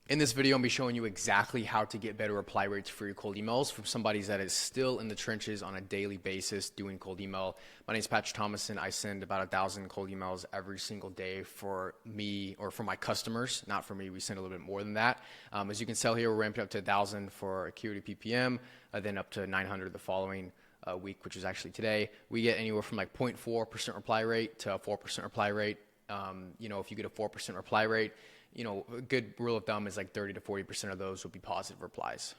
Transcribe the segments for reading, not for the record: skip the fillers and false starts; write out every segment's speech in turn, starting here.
In this video, I'm going to be showing you exactly how to get better reply rates for your cold emails from somebody that is still in the trenches on a daily basis doing cold email. My name is Thomason. I send about 1,000 cold emails every single day for me or for my customers. Not for me. We send a little bit more than that. As you can tell here, we're ramping up to 1,000 for Acuity PPM, then up to 900 the following week, which is actually today. We get anywhere from like 0.4% reply rate to a 4% reply rate. If you get a 4% reply rate, a good rule of thumb is like 30 to 40% of those will be positive replies.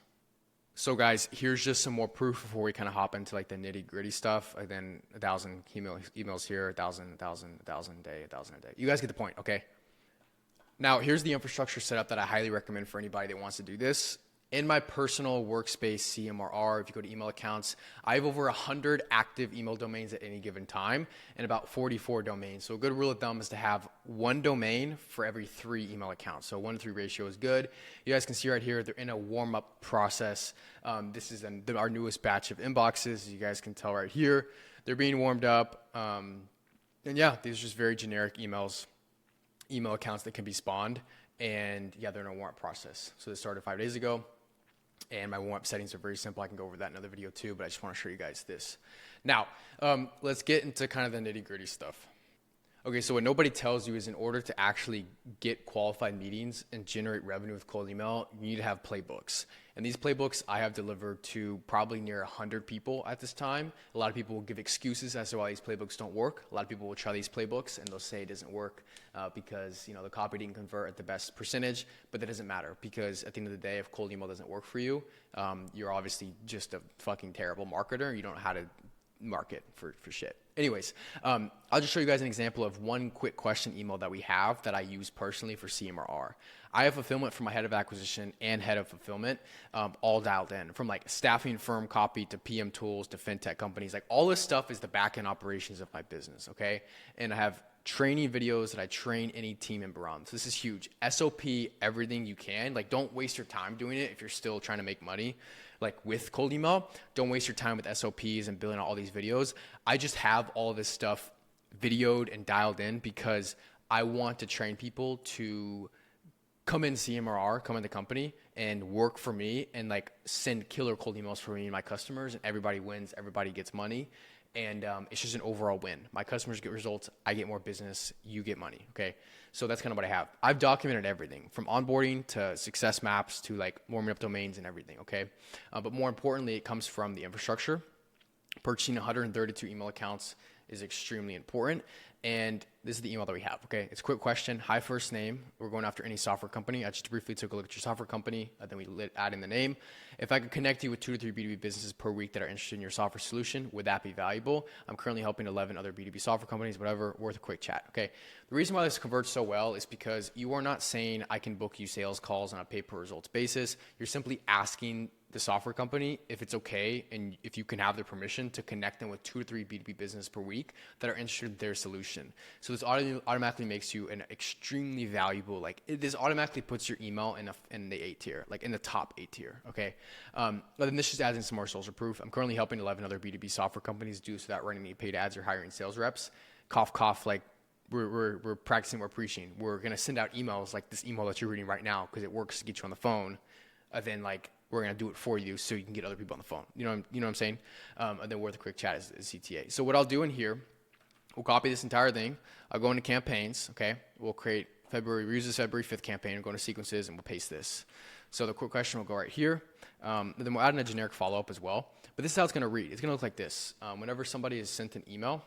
So guys, here's just some more proof before we kind of hop into like the nitty gritty stuff. And then 1,000 emails here, 1,000 a day, 1,000 a day. You guys get the point, okay? Now, here's the infrastructure setup that I highly recommend for anybody that wants to do this. In my personal workspace CMRR, if you go to email accounts, I have over 100 active email domains at any given time and about 44 domains. So a good rule of thumb is to have one domain for every 3 email accounts. So 1-to-3 ratio is good. You guys can see right here, they're in a warm-up process. This is our newest batch of inboxes. As you guys can tell right here, they're being warmed up. And yeah, these are just very generic email accounts that can be spawned. And yeah, they're in a warm-up process. So this started 5 days ago. And my warm-up settings are very simple. I can go over that in another video too, but I just want to show you guys this. Now, let's get into kind of the nitty-gritty stuff. Okay, so what nobody tells you is in order to actually get qualified meetings and generate revenue with cold email, you need to have playbooks. And these playbooks I have delivered to probably near 100 people at this time. A lot of people will give excuses as to why these playbooks don't work. A lot of people will try these playbooks and they'll say it doesn't work because the copy didn't convert at the best percentage, but that doesn't matter because at the end of the day, if cold email doesn't work for you, you're obviously just a fucking terrible marketer. You don't know how to market for shit. Anyways, I'll just show you guys an example of one quick question email that we have that I use personally for CMRR. I have fulfillment for my head of acquisition and head of fulfillment all dialed in, from like staffing firm copy to PM tools to fintech companies. Like all this stuff is the back end operations of my business, okay? And I have training videos that I train any team member on. So this is huge. SOP, everything you can. Like don't waste your time doing it if you're still trying to make money. Like with cold email, don't waste your time with SOPs and building out all these videos. I just have all this stuff videoed and dialed in because I want to train people to come in CMRR, come in the company and work for me and like send killer cold emails for me and my customers, and everybody wins, everybody gets money. And it's just an overall win. My customers get results, I get more business, you get money, okay? So that's kind of what I have. I've documented everything from onboarding to success maps to like warming up domains and everything, okay? But more importantly, it comes from the infrastructure. Purchasing 132 email accounts is extremely important. And this is the email that we have, okay? It's a quick question. Hi, first name. We're going after any software company. I just briefly took a look at your software company. Then we add in the name. If I could connect you with 2 to 3 B2B businesses per week that are interested in your software solution, would that be valuable? I'm currently helping 11 other B2B software companies, whatever, worth a quick chat, okay? The reason why this converts so well is because you are not saying I can book you sales calls on a pay per results basis. You're simply asking the software company if it's okay and if you can have their permission to connect them with 2 to 3 B2B businesses per week that are interested in their solution. So this automatically makes you an extremely valuable, this automatically puts your email in the A tier, like in the top A tier, okay? But then this just adds in some more social proof. I'm currently helping 11 other B2B software companies do so without running any paid ads or hiring sales reps. Cough, cough, like we're practicing, we're preaching. We're gonna send out emails like this email that you're reading right now because it works to get you on the phone. And then we're going to do it for you so you can get other people on the phone. You know what I'm saying? And then worth a quick chat is CTA. So what I'll do in here, we'll copy this entire thing. I'll go into campaigns, okay? We'll create February, we use this February 5th campaign. We'll go into sequences and we'll paste this. So the quick question will go right here. And then we'll add in a generic follow-up as well. But this is how it's going to read. It's going to look like this. Whenever somebody is sent an email,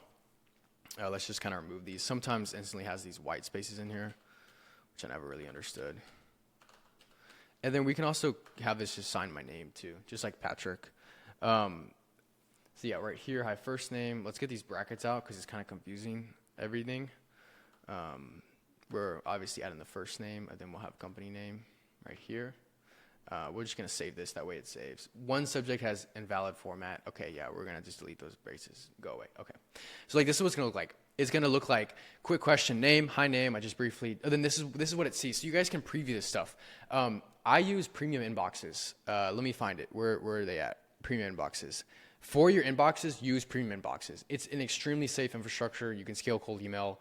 let's just kind of remove these. Sometimes instantly has these white spaces in here, which I never really understood. And then we can also have this just sign my name too, just like Patrick. So yeah, right here, hi, first name. Let's get these brackets out because it's kind of confusing everything. We're obviously adding the first name, and then we'll have company name right here. We're just going to save this. That way it saves. One subject has invalid format. Okay, yeah, we're going to just delete those braces. Go away. Okay. So this is what it's going to look like. It's going to look like quick question, name, hi name. I just briefly, then this is what it sees. So you guys can preview this stuff. I use premium inboxes. Let me find it. Where are they at? Premium inboxes. For your inboxes, use premium inboxes. It's an extremely safe infrastructure. You can scale cold email.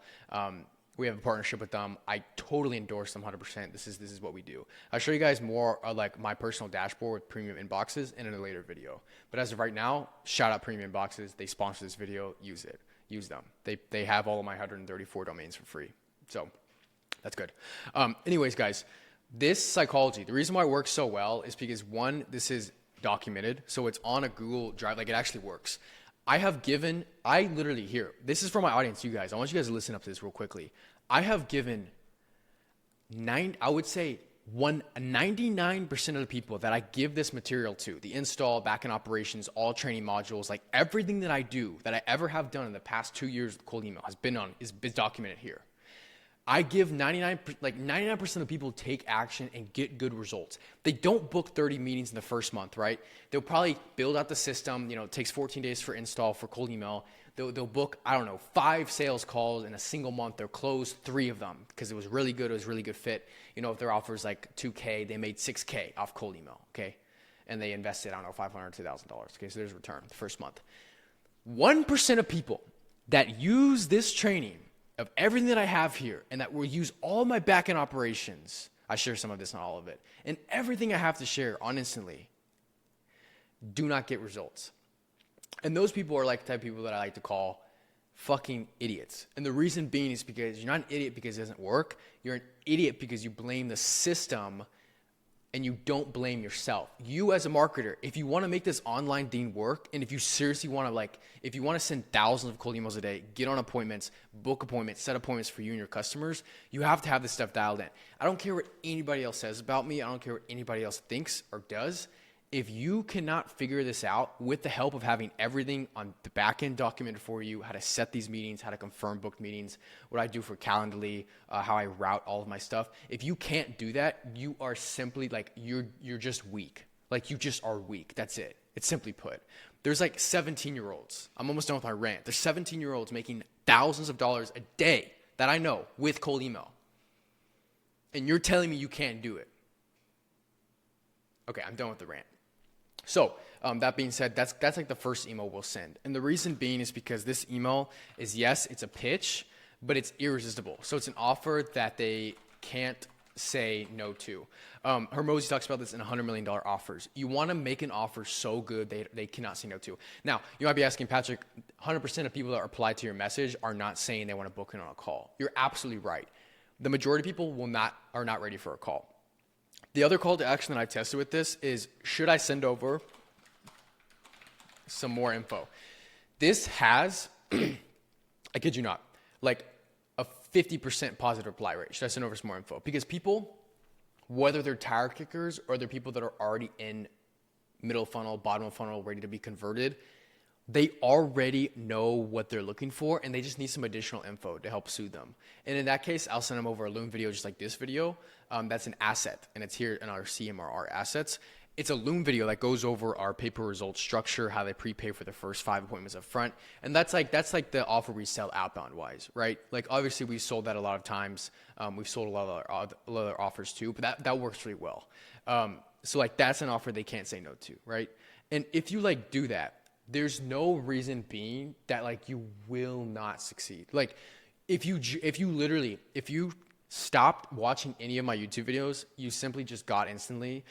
We have a partnership with them. I totally endorse them 100%. This is what we do. I'll show you guys more like my personal dashboard with premium inboxes in a later video. But as of right now, shout out premium inboxes. They sponsor this video. Use it. Use them. They have all of my 134 domains for free. So that's good. Anyways, guys, this psychology, the reason why it works so well is because one, this is documented. So it's on a Google Drive. Like it actually works. I literally here, this is for my audience, you guys. I want you guys to listen up to this real quickly. I have given 99% of the people that I give this material to, the install, backend operations, all training modules, like everything that I do, that I ever have done in the past 2 years with cold email is documented here. I give 99% of the people take action and get good results. They don't book 30 meetings in the first month, right? They'll probably build out the system. It takes 14 days for install for cold email. They'll book, 5 sales calls in a single month. They'll close 3 of them because it was really good. It was a really good fit. If their offer is like $2K, they made $6K off cold email, okay? And they invested, $500 to $1,000, okay? So there's a return the first month. 1% of people that use this training of everything that I have here and that will use all my backend operations, I share some of this, not all of it, and everything I have to share on instantly, do not get results. And those people are like the type of people that I like to call fucking idiots. And the reason being is because you're not an idiot because it doesn't work. You're an idiot because you blame the system and you don't blame yourself. You as a marketer, if you want to make this online thing work, and if you seriously want to if you want to send thousands of cold emails a day, get on appointments, book appointments, set appointments for you and your customers, you have to have this stuff dialed in. I don't care what anybody else says about me. I don't care what anybody else thinks or does. If you cannot figure this out with the help of having everything on the back end documented for you, how to set these meetings, how to confirm booked meetings, what I do for Calendly, how I route all of my stuff. If you can't do that, you are simply you're just weak. Like you just are weak. That's it. It's simply put. There's 17-year-olds. I'm almost done with my rant. There's 17-year-olds making thousands of dollars a day that I know with cold email. And you're telling me you can't do it. Okay, I'm done with the rant. So that being said, that's like the first email we'll send. And the reason being is because this email is, yes, it's a pitch, but it's irresistible. So it's an offer that they can't say no to. Hermosi talks about this in $100 million offers. You want to make an offer so good they cannot say no to. Now, you might be asking, Patrick, 100% of people that reply to your message are not saying they want to book in on a call. You're absolutely right. The majority of people are not ready for a call. The other call to action that I tested with this is, should I send over some more info? This has, I kid you not, like a 50% positive reply rate. Should I send over some more info? Because people, whether they're tire kickers or they're people that are already in middle funnel, bottom of funnel, ready to be converted, they already know what they're looking for and they just need some additional info to help soothe them. And in that case, I'll send them over a Loom video just like this video. That's an asset and it's here in our CMRR assets. It's a Loom video that goes over our pay-per result structure, how they prepay for the first 5 appointments up front. And that's like the offer we sell outbound wise, right? Like obviously we sold that a lot of times. We've sold a lot of other offers too, but that works really well. So like that's an offer they can't say no to, right? And if you do that, there's no reason being that you will not succeed. Like if you stopped watching any of my YouTube videos, you simply just got instantly,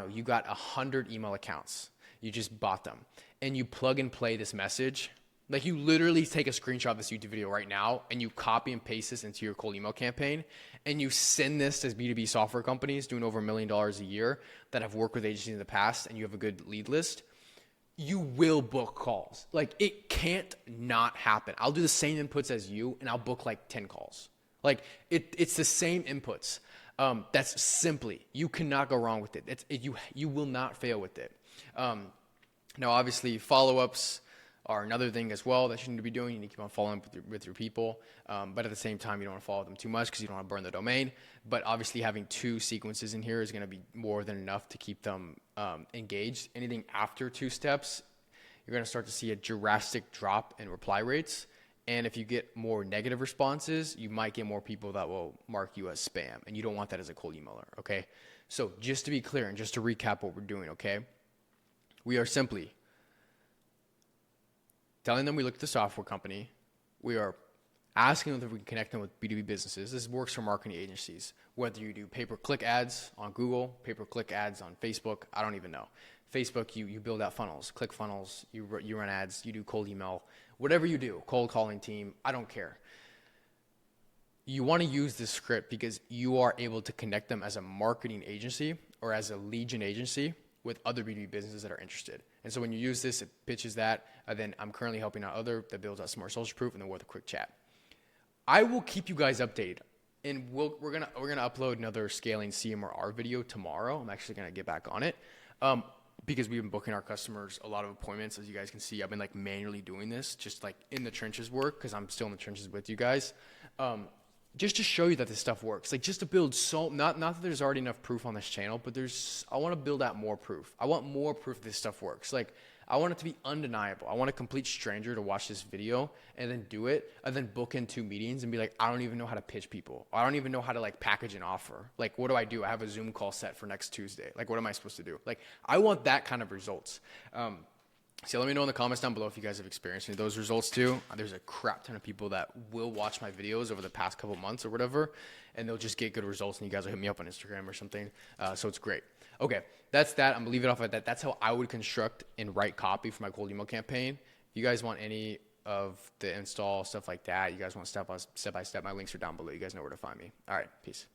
you got 100 email accounts. You just bought them and you plug and play this message. Like you literally take a screenshot of this YouTube video right now and you copy and paste this into your cold email campaign and you send this to B2B software companies doing over $1 million a year that have worked with agencies in the past and you have a good lead list. You will book calls. Like it can't not happen. I'll do the same inputs as you and I'll book 10 calls. Like it's the same inputs. That's simply, you cannot go wrong with it. You will not fail with it. Now obviously follow-ups are another thing as well that you need to be doing. You need to keep on following up with your people. But at the same time, you don't want to follow them too much because you don't want to burn the domain. But obviously having 2 sequences in here is going to be more than enough to keep them engaged. Anything after 2 steps, you're going to start to see a drastic drop in reply rates. And if you get more negative responses, you might get more people that will mark you as spam. And you don't want that as a cold emailer, okay? So just to be clear and just to recap what we're doing, okay? We are simply telling them we look at the software company. We are asking them if we can connect them with B2B businesses. This works for marketing agencies. Whether you do pay-per-click ads on Google, pay-per-click ads on Facebook, I don't even know. Facebook, you build out funnels, click funnels, you run ads, you do cold email, whatever you do, cold calling team, I don't care. You want to use this script because you are able to connect them as a marketing agency or as a lead gen agency with other B2B businesses that are interested. And so when you use this, it pitches that, and then I'm currently helping out other that builds out some more social proof, and then with a quick chat. I will keep you guys updated, and we're gonna upload another scaling CMRR video tomorrow. I'm actually gonna get back on it because we've been booking our customers a lot of appointments. As you guys can see, I've been like manually doing this, just like in the trenches work, because I'm still in the trenches with you guys. Just to show you that this stuff works, like just to build not that there's already enough proof on this channel, but I want to build out more proof. I want more proof this stuff works. Like I want it to be undeniable. I want a complete stranger to watch this video and then do it and then book in 2 meetings and be like, I don't even know how to pitch people. I don't even know how to like package an offer. Like, what do? I have a Zoom call set for next Tuesday. Like, what am I supposed to do? Like, I want that kind of results. So let me know in the comments down below if you guys have experienced any of those results too. There's a crap ton of people that will watch my videos over the past couple months or whatever, and they'll just get good results, and you guys will hit me up on Instagram or something. So it's great. Okay, that's that. I'm gonna leave it off at that. That's how I would construct and write copy for my cold email campaign. If you guys want any of the install stuff like that, you guys want step by step, my links are down below. You guys know where to find me. All right, peace.